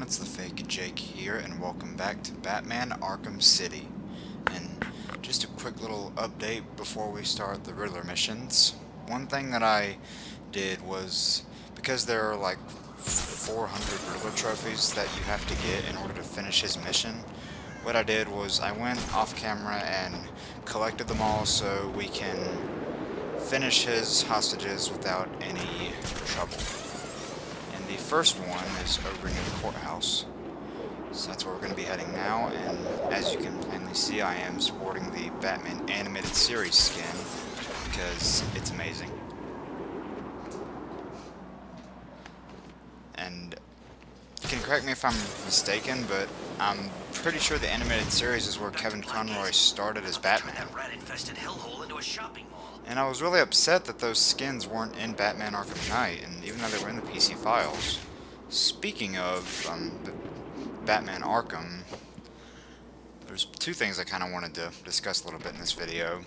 It's the Fake Jake here, and welcome back to Batman Arkham City. And just a quick little update before we start the Riddler missions. One thing that I did was, because there are like 400 Riddler trophies that you have to get in order to finish his mission, what I did was I went off camera and collected them all so we can finish his hostages without any trouble. The first one is over near the courthouse, so that's where we're going to be heading now, and as you can plainly see, I am sporting the Batman animated series skin, because it's amazing. And you can correct me if I'm mistaken, but I'm pretty sure the animated series is where Kevin Conroy started as Batman. And I was really upset that those skins weren't in Batman Arkham Knight, and even though they were in the PC files. Speaking of Batman Arkham, there's two things I kind of wanted to discuss a little bit in this video.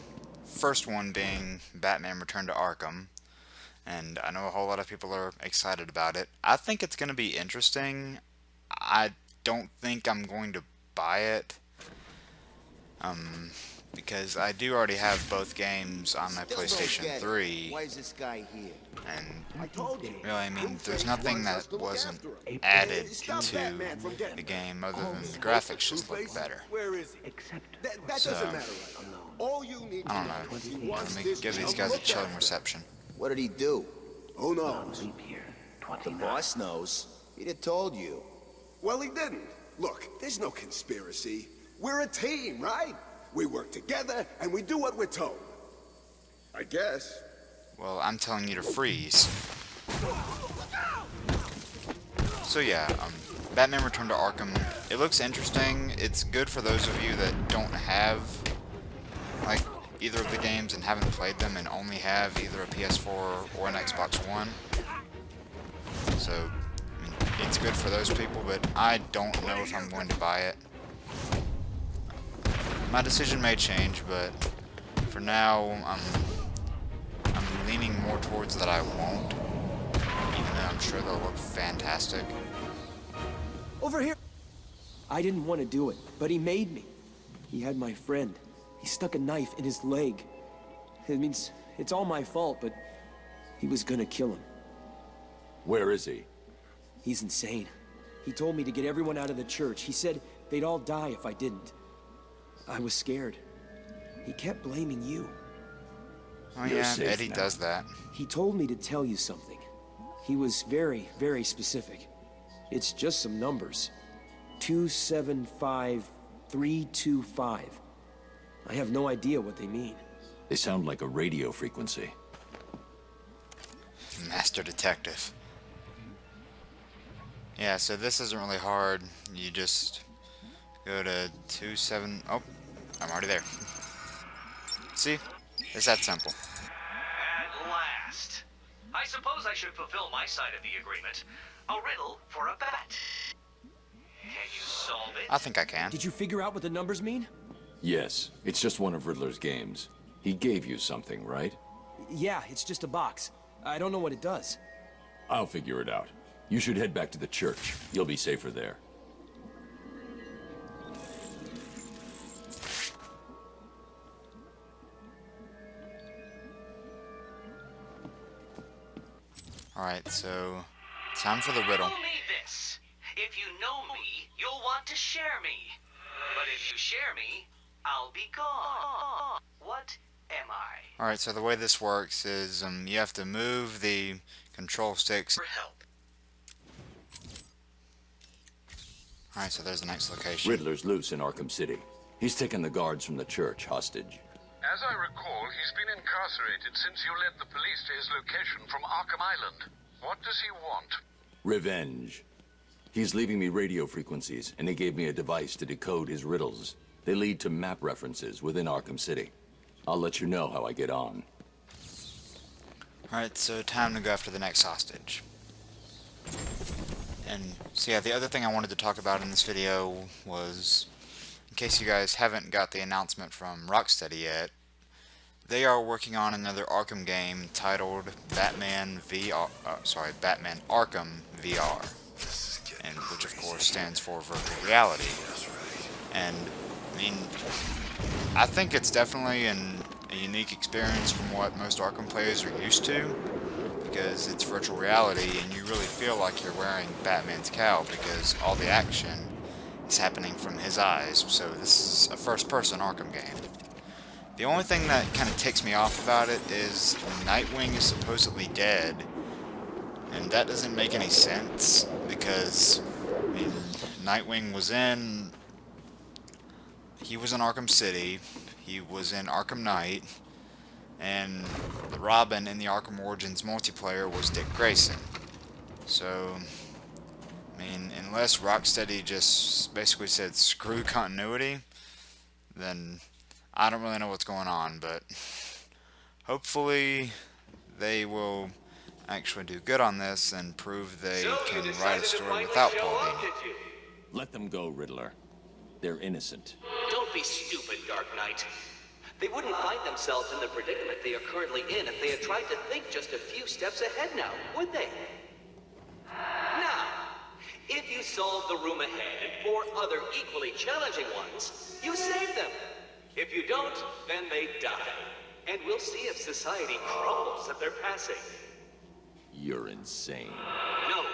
First one being Batman Return to Arkham, and I know a whole lot of people are excited about it. I think it's going to be interesting. I don't think I'm going to buy it. Because I do already have both games on my PlayStation 3, Why is this guy here? and really, I mean, there's nothing that wasn't added to the game other than the graphics just look better. So, I don't know. Let me give these guys a chilling reception. What did he do? Who knows? The boss knows. He'd have told you. Well, he didn't. Look, there's no conspiracy. We're a team, right? We work together, and we do what we're told. I guess. Well, I'm telling you to freeze. So yeah, Batman Return to Arkham, it looks interesting. It's good for those of you that don't have, like, either of the games and haven't played them and only have either a PS4 or an Xbox One. So, I mean, it's good for those people, but I don't know if I'm going to buy it. My decision may change, but for now, I'm leaning more towards that I won't, even though I'm sure they'll look fantastic. Over here! I didn't want to do it, but he made me. He had my friend. He stuck a knife in his leg. It means it's all my fault, but he was gonna kill him. Where is he? He's insane. He told me to get everyone out of the church. He said they'd all die if I didn't. I was scared. He kept blaming you. Oh yeah, Eddie does that. He told me to tell you something. He was very, very specific. It's just some numbers. 275325. I have no idea what they mean. They sound like a radio frequency. Master Detective. Yeah, so this isn't really hard. You just go to 27... Oh, I'm already there. See? It's that simple. At last. I suppose I should fulfill my side of the agreement. A riddle for a bat. Can you solve it? I think I can. Did you figure out what the numbers mean? Yes, it's just one of Riddler's games. He gave you something, right? Yeah, it's just a box. I don't know what it does. I'll figure it out. You should head back to the church. You'll be safer there. Alright, so time for the riddle. Tell me this. If you know me, you'll want to share me. But if you share me, I'll be gone. What am I? Alright, so the way this works is you have to move the control sticks. For help. Alright, so there's the next location. Riddler's loose in Arkham City. He's taken the guards from the church hostage. As I recall, he's been incarcerated since you led the police to his location from Arkham Island. What does he want? Revenge. He's leaving me radio frequencies, and he gave me a device to decode his riddles. They lead to map references within Arkham City. I'll let you know how I get on. Alright, so time to go after the next hostage. And so yeah, the other thing I wanted to talk about in this video was, in case you guys haven't got the announcement from Rocksteady yet, they are working on another Arkham game titled Batman Arkham VR, and which of course stands for virtual reality. And I mean, I think it's definitely a unique experience from what most Arkham players are used to, because it's virtual reality and you really feel like you're wearing Batman's cowl because all the action is happening from his eyes. So this is a first-person Arkham game. The only thing that kind of ticks me off about it is Nightwing is supposedly dead, and that doesn't make any sense because I mean, Nightwing was in Arkham City, he was in Arkham Knight, and the Robin in the Arkham Origins multiplayer was Dick Grayson. So, I mean, unless Rocksteady just basically said screw continuity, then I don't really know what's going on, but hopefully they will actually do good on this and prove they can write a story without Paul Dini. Let them go, Riddler. They're innocent. Don't be stupid, Dark Knight. They wouldn't find themselves in the predicament they are currently in if they had tried to think just a few steps ahead now, would they? Now, if you solve the room ahead and 4 other equally challenging ones, you save them. If you don't, then they die. And we'll see if society crumbles at their passing. You're insane. No,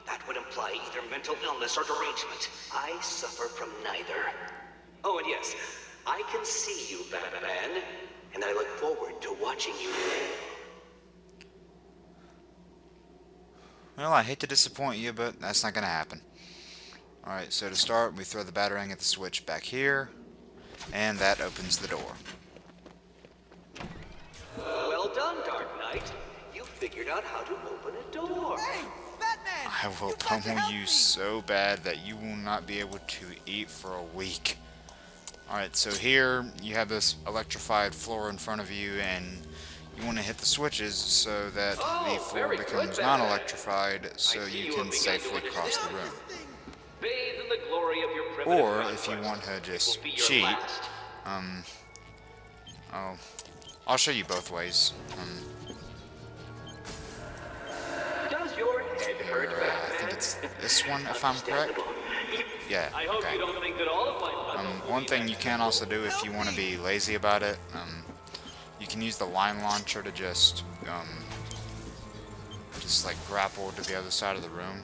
that would imply either mental illness or derangement. I suffer from neither. Oh, and yes, I can see you, Batman, and I look forward to watching you fail. Well, I hate to disappoint you, but that's not going to happen. Alright, so to start, we throw the Batarang at the switch back here, and that opens the door. Well done, Dark Knight. You figured out how to open a door. Hey, Batman! I will pummel you so bad that you will not be able to eat for a week. Alright, so here you have this electrified floor in front of you, and you want to hit the switches so that the floor becomes non-electrified so you can safely cross the room. Bathe in the glory of your primitive Or if you conquest. want to It just will be your cheat, last. I'll show you both ways. Does your head hurt, I Batman? think it's this one, if I'm correct. Yeah, I hope okay. you don't think that all of my puzzles will One be thing you that can also do if you want to be lazy about it, you can use the line launcher to just like grapple to the other side of the room.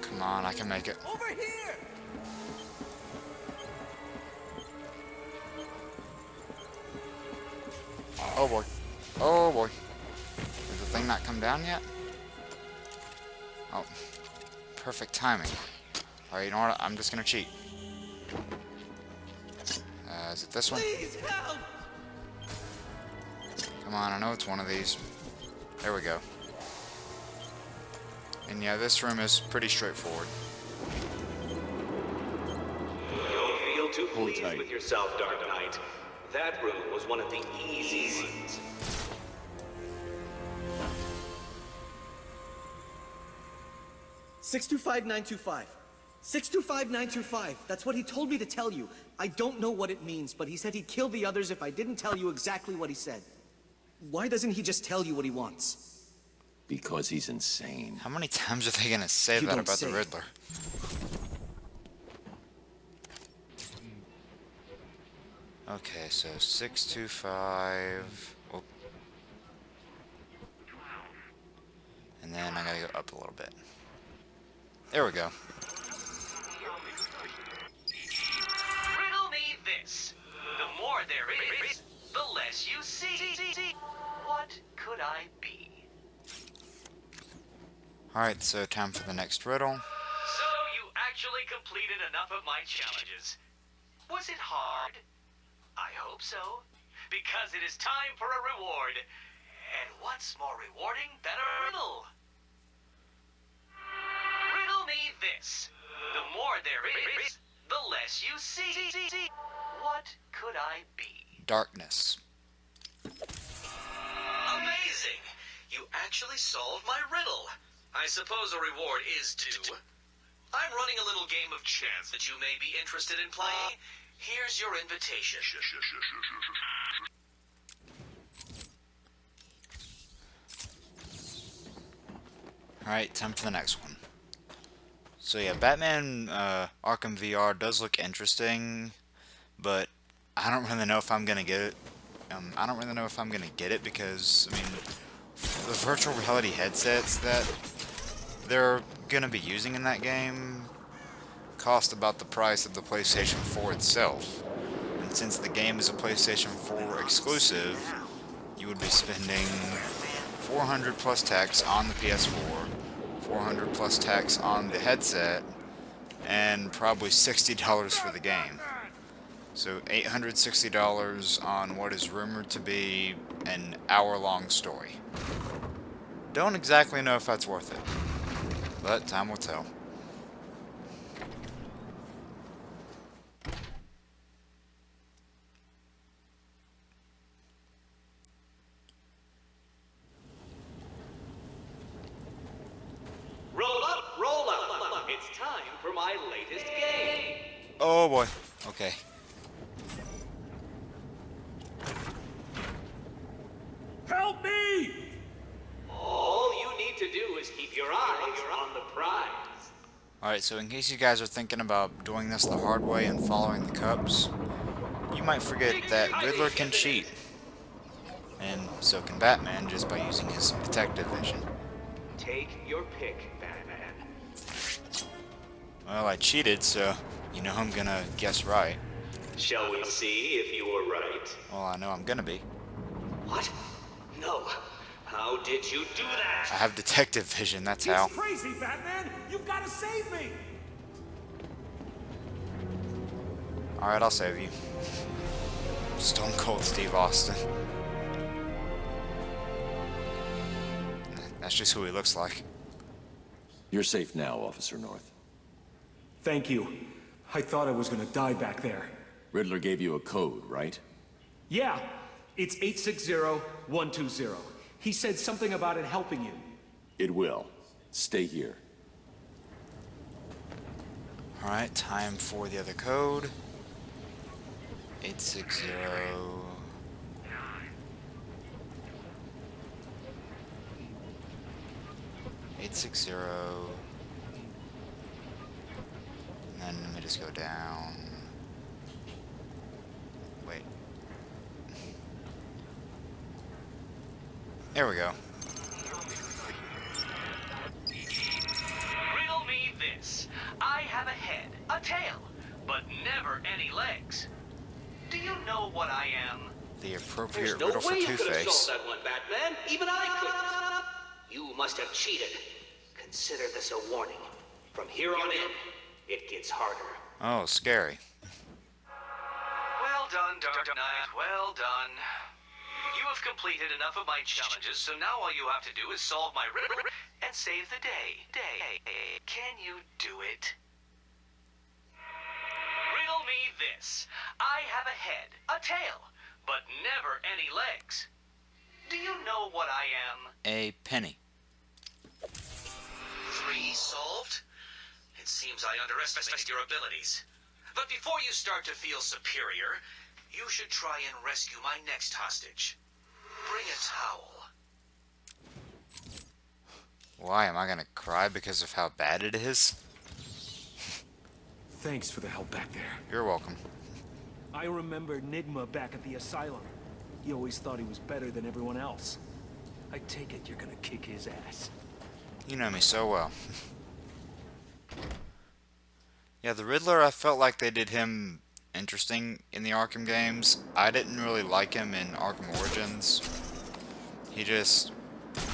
Come on, I can make it. Over here! Oh boy. Oh boy. Did the thing not come down yet? Oh. Perfect timing. Alright, you know what? I'm just gonna cheat. Is it this one? Please help! Come on, I know it's one of these. There we go. And yeah, this room is pretty straightforward. Don't feel too Hold pleased tight. with yourself, Dark Knight. That room was one of the easy ones. $625,925. 625,925. That's what he told me to tell you. I don't know what it means, but he said he'd kill the others if I didn't tell you exactly what he said. Why doesn't he just tell you what he wants? Because he's insane. How many times are they gonna say You that don't about say the it. Riddler? Okay, so 625. Oh. And then I gotta go up a little bit. There we go. Riddle me this. The more there is, the less you see. What could I be? Alright, so time for the next riddle. So you actually completed enough of my challenges. Was it hard? I hope so. Because it is time for a reward. And what's more rewarding than a riddle? Riddle me this. The more there is, the less you see. what could I be? Darkness. Amazing! You actually solved my riddle. I suppose a reward is due. I'm running a little game of chance that you may be interested in playing. Here's your invitation. Alright, time for the next one. So yeah, Batman Arkham VR does look interesting, but I don't really know if I'm gonna get it. I don't really know if I'm gonna get it because, I mean, the virtual reality headsets that they're gonna be using in that game cost about the price of the PlayStation 4 itself. And since the game is a PlayStation 4 exclusive, you would be spending 400 plus tax on the PS4, 400 plus tax on the headset, and probably $60 for the game. So $860 on what is rumored to be an hour-long story. Don't exactly know if that's worth it, but time will tell. Roll up, roll up. It's time for my latest game. Oh boy. Okay. Help me! All you need to do is keep your eyes on the prize. Alright, so in case you guys are thinking about doing this the hard way and following the cups, you might forget that Riddler can cheat. And so can Batman just by using his detective vision. Take your pick, Batman. Well, I cheated, so you know I'm gonna guess right. Shall we see if you were right? Well, I know I'm gonna be. What? No. How did you do that? I have detective vision, that's how. Crazy, Batman! You've got to save me! Alright, I'll save you. Stone Cold Steve Austin. That's just who he looks like. You're safe now, Officer North. Thank you. I thought I was gonna die back there. Riddler gave you a code, right? Yeah, it's 860120. He said something about it helping you. It will. Stay here. Alright, time for the other code. 860... 860... And then let me just go down. Wait. There we go. Riddle me this. I have a head, a tail, but never any legs. Do you know what I am? The appropriate There's no riddle for way you could have Two-Face. solved that one, Batman. Even I couldn't. You must have cheated. Consider this a warning. From here on in, it gets harder. Oh, scary. Well done, Dark Knight. Well done. You have completed enough of my challenges, so now all you have to do is solve my riddle and save the day. Can you do it? Riddle me this. I have a head, a tail, but never any legs. Do you know what I am? A penny. 3 solved? It seems I underestimated your abilities. But before you start to feel superior, you should try and rescue my next hostage. Bring a towel. Why, am I gonna cry because of how bad it is? Thanks for the help back there. You're welcome. I remember Enigma back at the asylum. He always thought he was better than everyone else. I take it you're gonna kick his ass. You know me so well. Yeah, the Riddler, I felt like they did him interesting in the Arkham games. I didn't really like him in Arkham Origins. He just,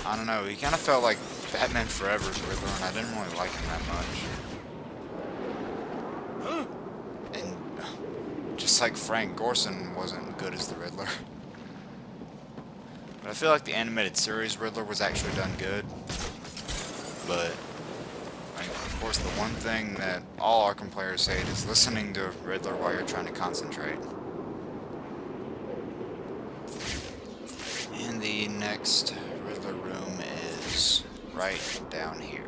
I don't know, he kind of felt like Batman Forever's Riddler, and I didn't really like him that much. And just like Frank Gorson wasn't good as the Riddler. But I feel like the animated series Riddler was actually done good. But, like, of course, the one thing that all Arkham players hate is listening to Riddler while you're trying to concentrate. next Riddler room is right down here.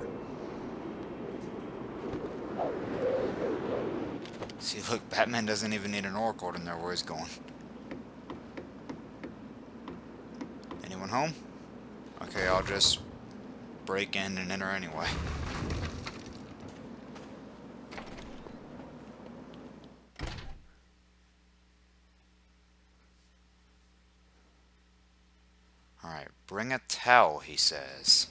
See, look, Batman doesn't even need an oracle to know where he's going. Anyone home? Okay, I'll just break in and enter anyway. Alright, bring a towel, he says.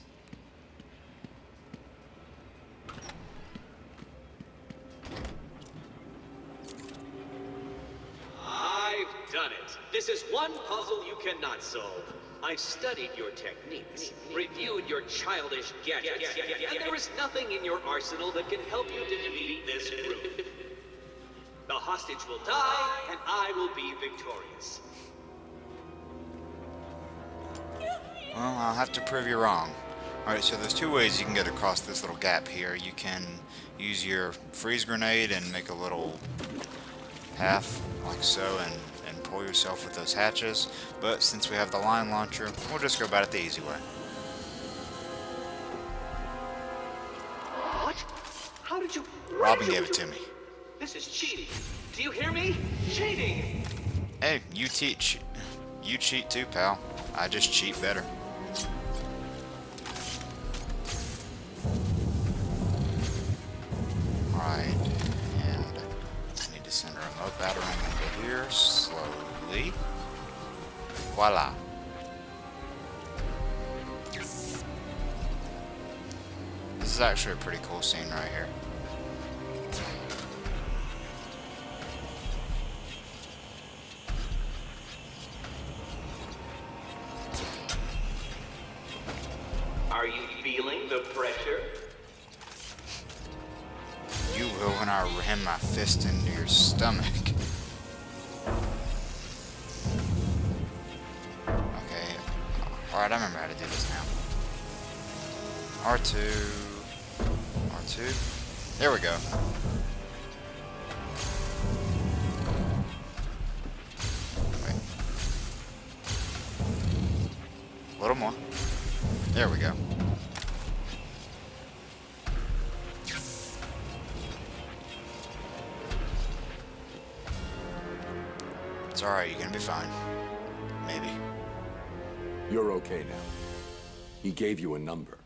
I've done it. This is one puzzle you cannot solve. I've studied your techniques, reviewed your childish gadgets, and there is nothing in your arsenal that can help you defeat this group. The hostage will die, and I will be victorious. Well, I'll have to prove you wrong. Alright, so there's two ways you can get across this little gap here. You can use your freeze grenade and make a little path like so and pull yourself with those hatches, but since we have the line launcher, we'll just go about it the easy way. What? How did you... Robin gave it to me. This is cheating. Do you hear me? Cheating! Hey, you cheat too, pal. I just cheat better. Alright, and I need to send a remote battery over here slowly. Voila. This is actually a pretty cool scene right here. Are you feeling the pressure? You will when I ram my fist into your stomach. Okay. Alright, I remember how to do this now. R2. R2. There we go. Wait. A little more. There we go. It's alright, you're gonna be fine. Maybe. You're okay now. He gave you a number.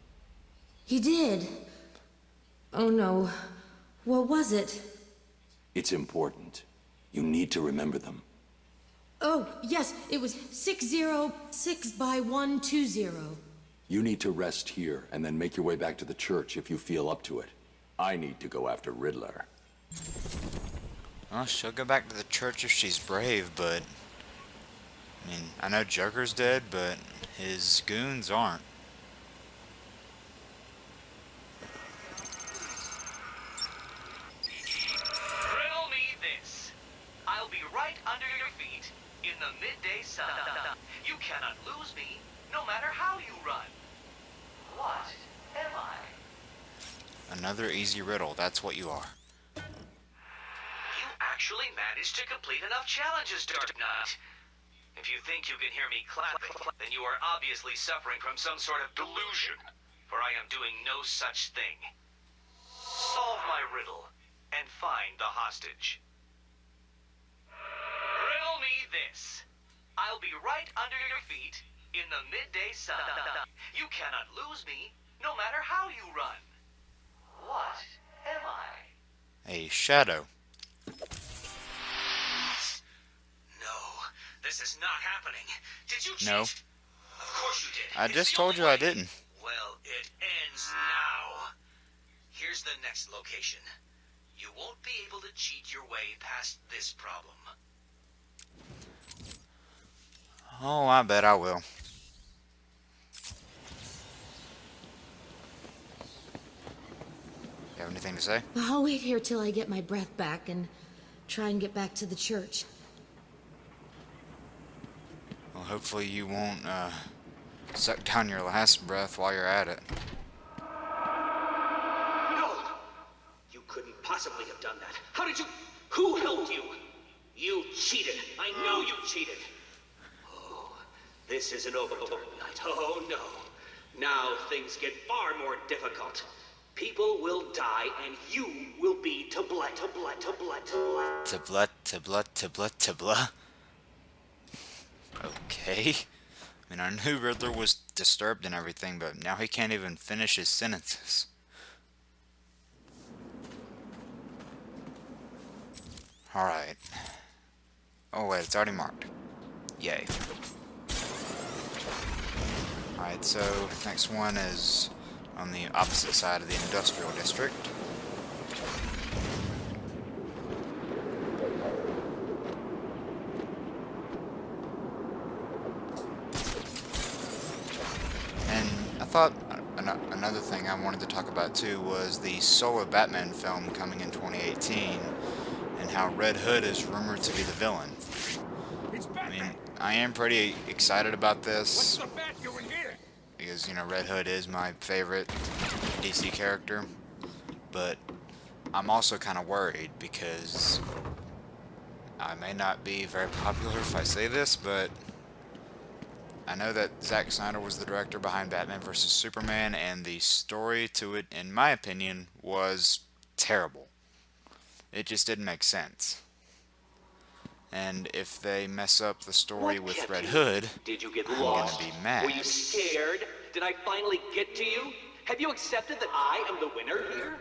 He did. Oh no. What was it? It's important. You need to remember them. Oh, yes, it was 606 by 120. You need to rest here and then make your way back to the church if you feel up to it. I need to go after Riddler. Well, she'll go back to the church if she's brave, but... I mean, I know Joker's dead, but his goons aren't. Riddle me this. I'll be right under your feet in the midday sun. You cannot lose me, no matter how you run. What am I? Another easy riddle, that's what you are. You actually managed to complete enough challenges, Dark Knight. If you think you can hear me clapping, then you are obviously suffering from some sort of delusion, for I am doing no such thing. Solve my riddle and find the hostage. Riddle me this. I'll be right under your feet in the midday sun. You cannot lose me, no matter how you run. What am I? A shadow. No, this is not happening. Did you cheat? No. Of course you did. I It's just the told only you I way. didn't. Well, it ends now. Here's the next location. You won't be able to cheat your way past this problem. Oh, I bet I will. You have anything to say? I'll wait here till I get my breath back and try and get back to the church. Well, hopefully you won't, suck down your last breath while you're at it. No! You couldn't possibly have done that. How did you... Who helped you? You cheated. I know you cheated. Oh, This isn't over, Dark Knight. Oh, no. Now things get far more difficult. People will die, and you will be to blah, to blah, to blah, to blah. To blah, to blah, to blah, to blah. Okay. I mean, I knew Riddler was disturbed and everything, but now he can't even finish his sentences. Alright. Oh wait, it's already marked. Yay. Alright, so next one is on the opposite side of the industrial district. And I thought another thing I wanted to talk about too was the solo Batman film coming in 2018 and how Red Hood is rumored to be the villain. I mean, I am pretty excited about this. What's the Bat doing here? Because, you know, Red Hood is my favorite DC character, but I'm also kind of worried because I may not be very popular if I say this, but I know that Zack Snyder was the director behind Batman vs. Superman, and the story to it, in my opinion, was terrible. It just didn't make sense. And if they mess up the story with Red Hood, Did you get I'm lost? gonna be mad. Were you scared? Did I finally get to you? Have you accepted that I am the winner here?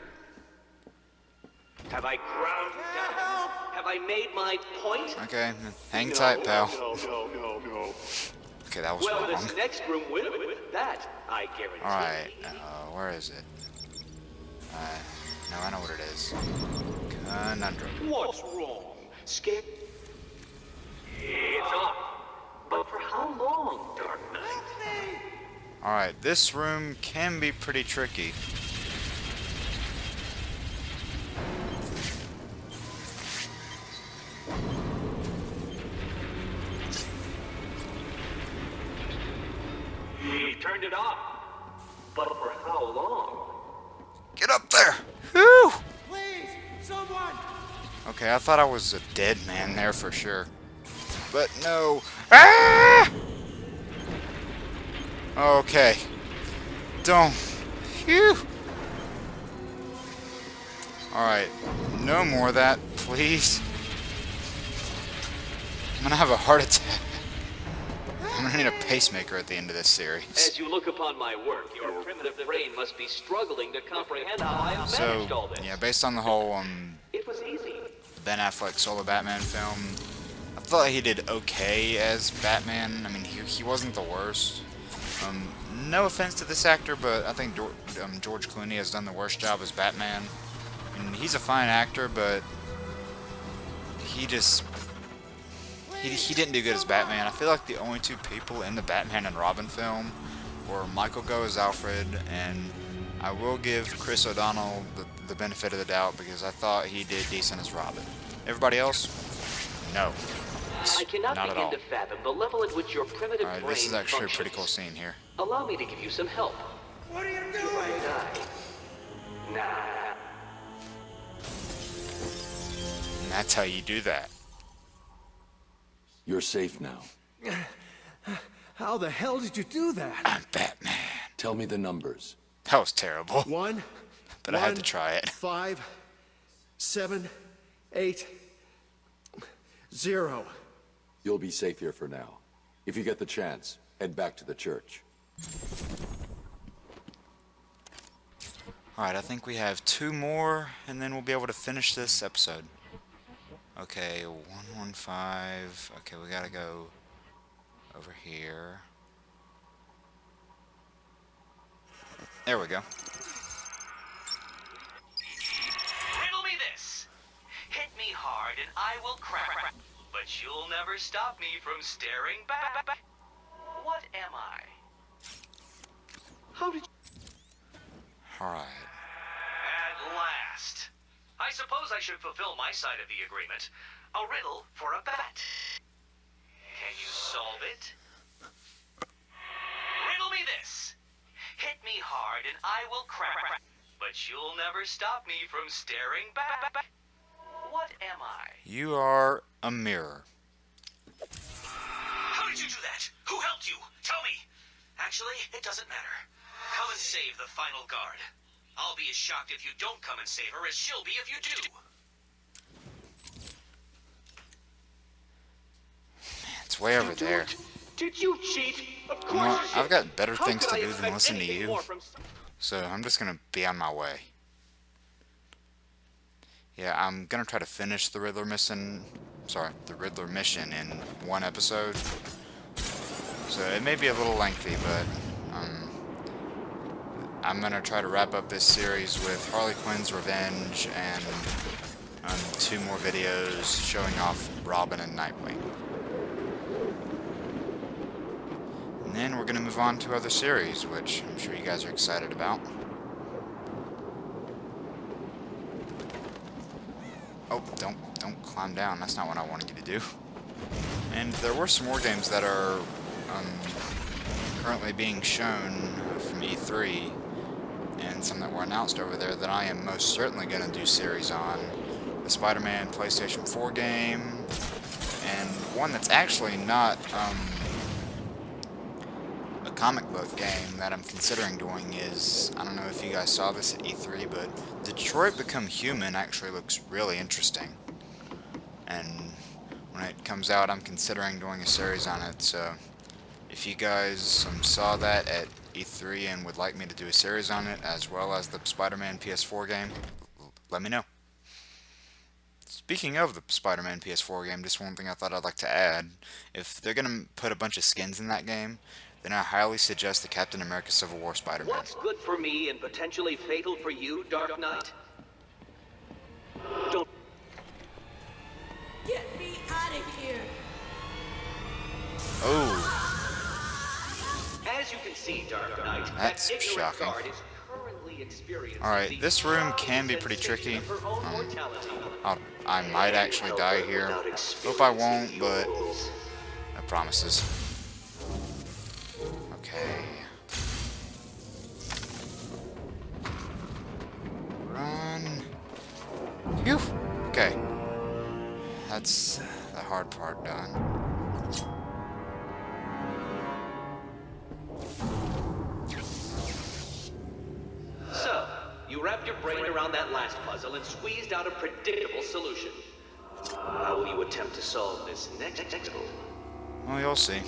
Have I ground you down? Have I made my point? Okay, hang tight, pal. No. Okay, that was Well, wrong. this next room will. That, I guarantee. Alright, where is it? No, I know what it is. Conundrum. What's wrong? Scared? It's on. But for how long, Dark Knight? Alright, this room can be pretty tricky. He turned it off. But for how long? Get up there! Whew! Please, someone! Okay, I thought I was a dead man there for sure. But no. Ah! Okay. Don't. Phew! Alright. No more of that, please. I'm gonna have a heart attack. I'm gonna need a pacemaker at the end of this series. As you look upon my work, your primitive brain must be struggling to comprehend how I have managed all this. Yeah, based on the whole It was easy. Ben Affleck solo Batman film, I thought he did okay as Batman. I mean, he wasn't the worst. No offense to this actor, but I think George Clooney has done the worst job as Batman. I mean, he's a fine actor, but he just he didn't do good as Batman. I feel like the only two people in the Batman and Robin film were Michael Gough as Alfred, and I will give Chris O'Donnell the benefit of the doubt because I thought he did decent as Robin. Everybody else? No. I cannot Not at begin all. to fathom the level at which your primitive Alright, brain this is actually a functions. pretty cool scene here. Allow me to give you some help. What are you Do doing? I die? Nah. And that's how you do that. You're safe now. How the hell did you do that? I'm Batman. Tell me the numbers. That was terrible. 1, But I had to try it. 5, 7, 8, 0. You'll be safe here for now. If you get the chance, head back to the church. Alright, I think we have 2 more, and then we'll be able to finish this episode. Okay, 115. Okay, we gotta go over here. There we go. Riddle me this. Hit me hard and I will crack. But you'll never stop me from staring back. What am I? How did you... Alright. At last. I suppose I should fulfill my side of the agreement. A riddle for a bat. Can you solve it? Riddle me this. Hit me hard and I will crack. But you'll never stop me from staring back. What am I? You are a mirror. How did you you do that? Who helped you? Tell me! Actually, it doesn't matter. Come and save the final guard. I'll be as shocked if you don't come and save her as she'll be if you do. It's way over there. Did you cheat? Of You know course what? you did. I've got better How things could to I do than expect listen to anything you. more from So I'm just gonna be on my way. Yeah, I'm gonna try to finish the Riddler mission. Sorry, the Riddler mission in one episode. So it may be a little lengthy, but I'm gonna try to wrap up this series with Harley Quinn's Revenge and 2 more videos showing off Robin and Nightwing. And then we're gonna move on to other series, which I'm sure you guys are excited about. Oh, don't climb down. That's not what I wanted you to do. And there were some more games that are currently being shown from E3, and some that were announced over there that I am most certainly going to do series on. The Spider-Man PlayStation 4 game, and one that's actually not a comic book game that I'm considering doing is, I don't know if you guys saw this at E3, but Detroit Become Human actually looks really interesting. And when it comes out, I'm considering doing a series on it, so if you guys saw that at E3 and would like me to do a series on it, as well as the Spider-Man PS4 game, let me know. Speaking of the Spider-Man PS4 game, just one thing I thought I'd like to add. If they're going to put a bunch of skins in that game, then I highly suggest the Captain America Civil War Spider-Man. What's good for me and potentially fatal for you, Dark Knight? Don't. Get me out of here! Oh, As you can see, Dark Knight, that's that ignorant shocking. guard is currently experiencing Alright, the this room can be shocking pretty tricky. sensation of her own mortality. I might actually die here. Hope I won't, but no promises. Okay. Run. Phew. Okay. That's the hard part done. So, you wrapped your brain around that last puzzle and squeezed out a predictable solution. How will you attempt to solve this next puzzle? Well, you'll see.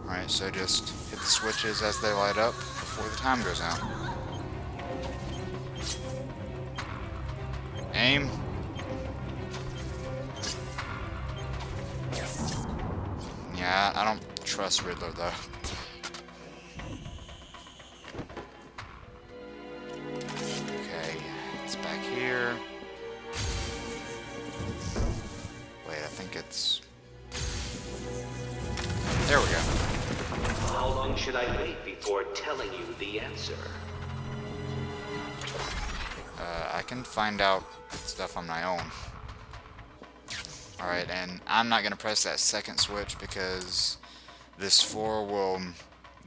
Alright, so just hit the switches as they light up before the time goes out. Aim. Yeah, I don't trust Riddler though. Okay, it's back here. Wait, I think it's... There we go. How long should I wait before telling you the answer? I can find out stuff on my own. Alright, and I'm not going to press that second switch because this floor will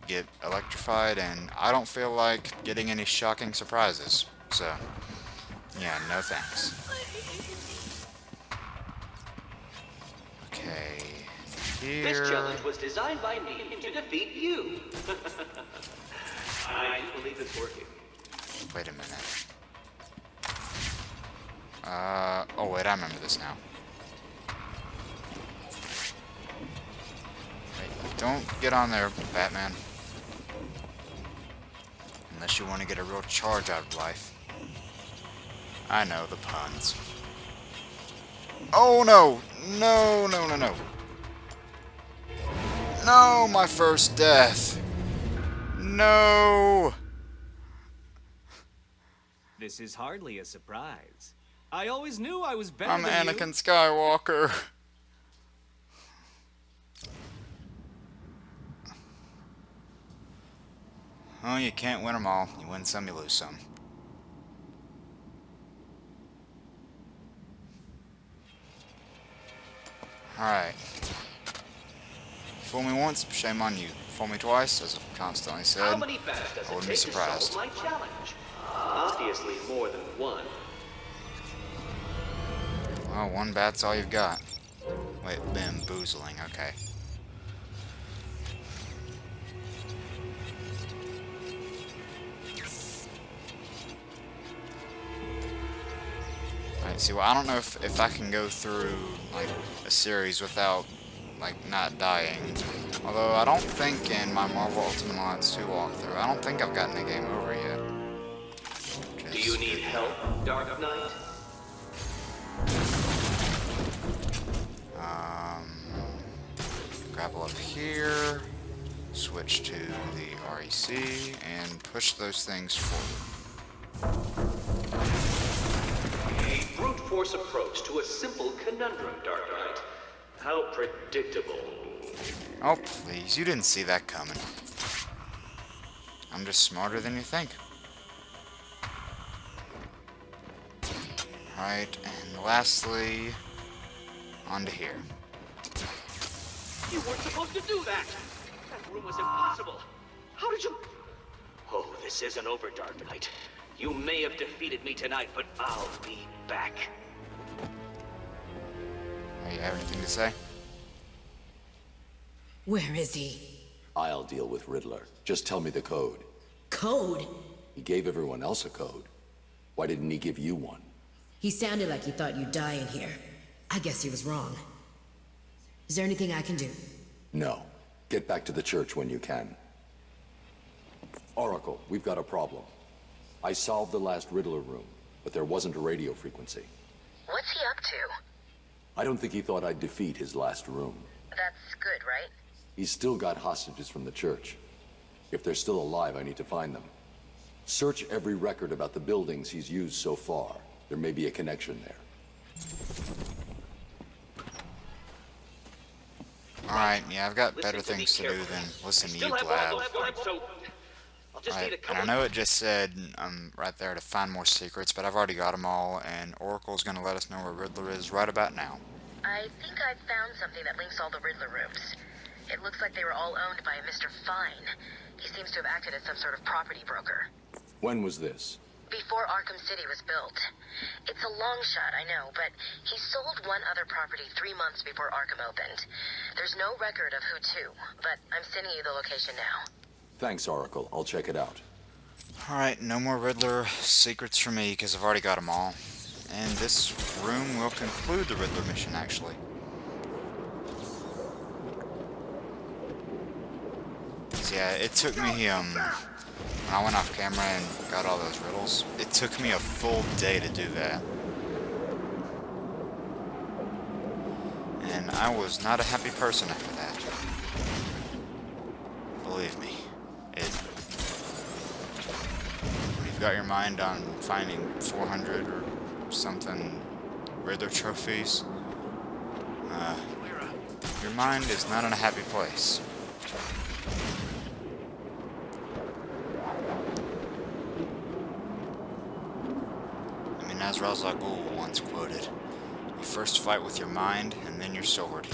get electrified and I don't feel like getting any shocking surprises. So, yeah, no thanks. Okay, here... This challenge was designed by me to defeat you. I do believe it's working. Wait a minute. Oh wait, I remember this now. Wait, don't get on there, Batman. Unless you want to get a real charge out of life. I know, the puns. Oh no! No, no, no, no. No, my first death. No! This is hardly a surprise. I always knew I was better I'm than Anakin Skywalker. Oh, you can't win them all. You win some, you lose some. Alright. Fool me once, shame on you. Fool me twice, as I've constantly said, How many bats does I it wouldn't be take to solve surprised. my challenge? Obviously more than one. Well, one bat's all you've got. Wait, bamboozling, okay. Alright, see, well, I don't know if I can go through, like, a series without, like, not dying. Although, I don't think in my Marvel Ultimate Alliance 2 walkthrough, I don't think I've gotten the game over yet. Do you need help, Dark Knight? Grapple up here, switch to the REC, and push those things forward. A brute force approach to a simple conundrum, Dark Knight. How predictable. Oh, please, you didn't see that coming. I'm just smarter than you think. Alright, and lastly, onto here. You weren't supposed to do that! That room was impossible! How did you... Oh, this isn't over, Dark Knight. You may have defeated me tonight, but I'll be back. You have anything to say? Where is he? I'll deal with Riddler. Just tell me the code. Code? He gave everyone else a code. Why didn't he give you one? He sounded like he thought you'd die in here. I guess he was wrong. Is there anything I can do? No. Get back to the church when you can. Oracle, we've got a problem. I solved the last Riddler room, but there wasn't a radio frequency. What's he up to? I don't think he thought I'd defeat his last room. That's good, right? He's still got hostages from the church. If they're still alive, I need to find them. Search every record about the buildings he's used so far. There may be a connection there. Alright, yeah, I've got better things to do than listen to you blab. Alright, and I know it just said right there to find more secrets, but I've already got them all, and Oracle's gonna let us know where Riddler is right about now. I think I've found something that links all the Riddler rooms. It looks like they were all owned by a Mr. Fine. He seems to have acted as some sort of property broker. When was this? Before Arkham City was built. It's a long shot, I know, but he sold one other property 3 months before Arkham opened. There's no record of who to, but I'm sending you the location now. Thanks, Oracle. I'll check it out. Alright, no more Riddler secrets for me, because I've already got them all. And this room will conclude the Riddler mission, actually. So yeah, it took me, when I went off camera and got all those riddles, it took me a full day to do that. And I was not a happy person after that. Believe me. When you've got your mind on finding 400 or something Riddler trophies, your mind is not in a happy place. As Ra's al Ghul once quoted, you first fight with your mind, and then your sword.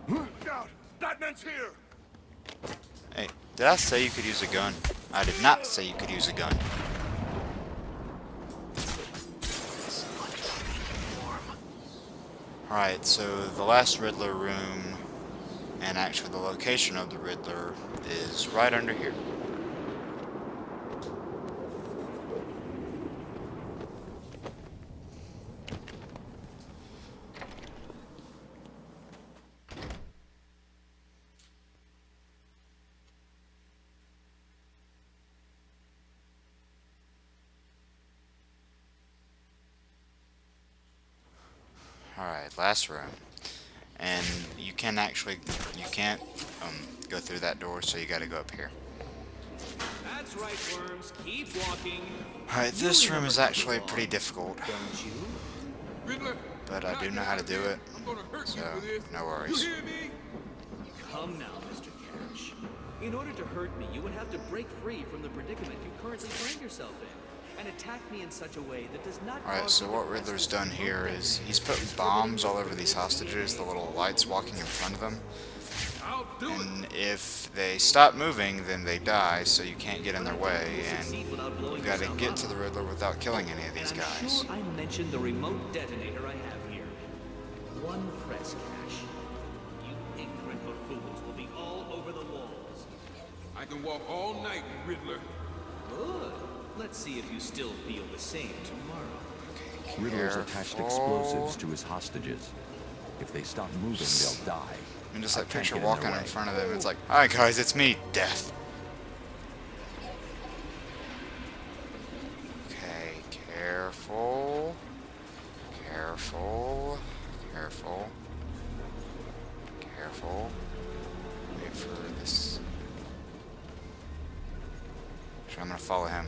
Look out! Batman's here! Hey, did I say you could use a gun? I did not say you could use a gun. Alright, so the last Riddler room, and actually the location of the Riddler, is right under here. Alright, last room. And you can't go through that door, so you gotta go up here. That's right, worms. Keep walking. Alright, this room is actually pretty difficult. But I do know how to do it, so no worries. Come now, Mr. Cash. In order to hurt me, you would have to break free from the predicament you currently find yourself in, and attack me in such a way that does not. Alright, so what Riddler's done here is he's put bombs all over these hostages, the little lights walking in front of them. And if they stop moving, then they die, so you can't get in their way, and you gotta get to the Riddler without killing any of these guys. I mentioned the remote detonator I have here. one press cache. You ignorant buffoons will be all over the walls. I can walk all night, Riddler. Good. Let's see if you still feel the same tomorrow. Riddler's attached explosives to his hostages. If they stop moving, they'll die. And just I like can't picture get in walking their in way. front of them. It's like, hi guys, it's me, Death. Okay, careful. Careful. Careful. Careful. Wait for this. Actually, I'm gonna follow him.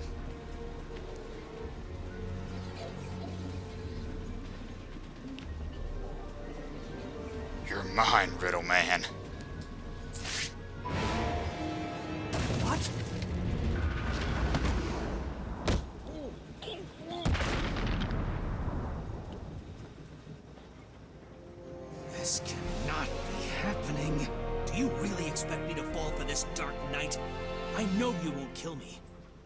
You're mine, Riddle Man. What? This cannot be happening. Do you really expect me to fall for this Dark Knight? I know you won't kill me.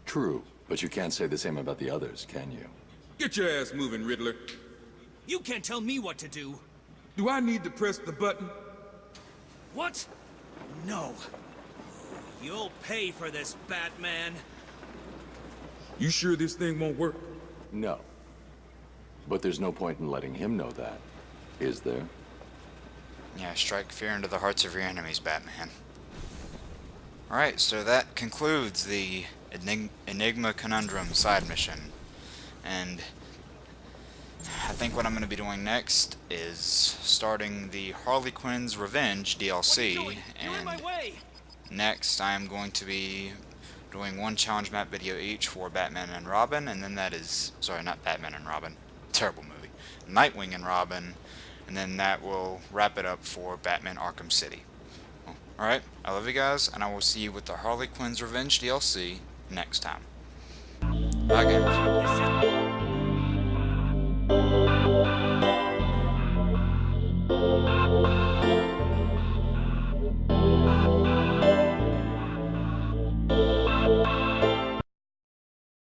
True, but you can't say the same about the others, can you? Get your ass moving, Riddler. You can't tell me what to do. Do I need to press the button? What? No. You'll pay for this, Batman. You sure this thing won't work? No. But there's no point in letting him know that, is there? Yeah, strike fear into the hearts of your enemies, Batman. Alright, so that concludes the Enigma Conundrum side mission. And I think what I'm going to be doing next is starting the Harley Quinn's Revenge DLC. And next I am going to be doing one challenge map video each for Batman and Robin. And then that is, sorry, not Batman and Robin. Terrible movie. Nightwing and Robin. And then that will wrap it up for Batman Arkham City. Well, alright, I love you guys, and I will see you with the Harley Quinn's Revenge DLC next time. Bye, gamers.